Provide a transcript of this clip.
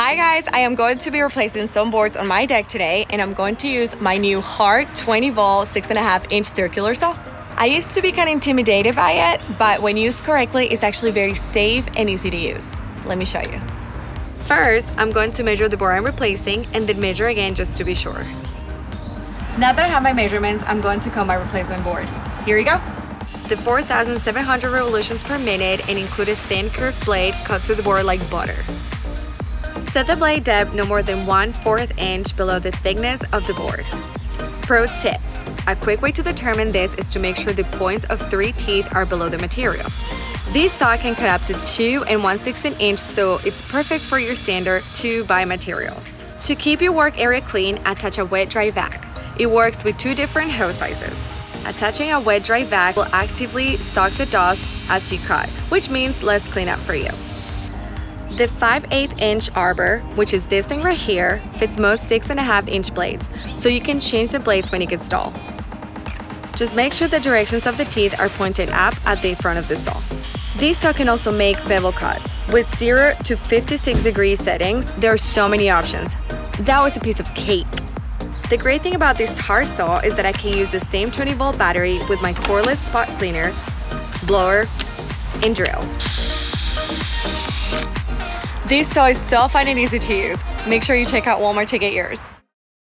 Hi guys, I am going to be replacing some boards on my deck today, and I'm going to use my new HART 20 volt 6.5 inch circular saw. I used to be kind of intimidated by it, but when used correctly, it's actually very safe and easy to use. Let me show you. First, I'm going to measure the board I'm replacing and then measure again just to be sure. Now that I have my measurements, I'm going to cut my replacement board. Here we go. The 4,700 revolutions per minute and include a thin-kerf blade cut through the board like butter. Set the blade depth no more than 1/4 inch below the thickness of the board. Pro tip: a quick way to determine this is to make sure the points of 3 teeth are below the material. This saw can cut up to 2 1/16 inch, so it's perfect for your standard 2x materials. To keep your work area clean, attach a wet-dry vac. It works with 2 different hose sizes. Attaching a wet-dry vac will actively suck the dust as you cut, which means less cleanup for you. The 5/8 inch Arbor, which is this thing right here, fits most 6.5 inch blades, so you can change the blades when it gets dull. Just make sure the directions of the teeth are pointed up at the front of the saw. This saw can also make bevel cuts. With 0 to 56 degree settings, there are so many options. That was a piece of cake. The great thing about this HART saw is that I can use the same 20 volt battery with my cordless spot cleaner, blower, and drill. This saw is so fun and easy to use. Make sure you check out Walmart to get yours.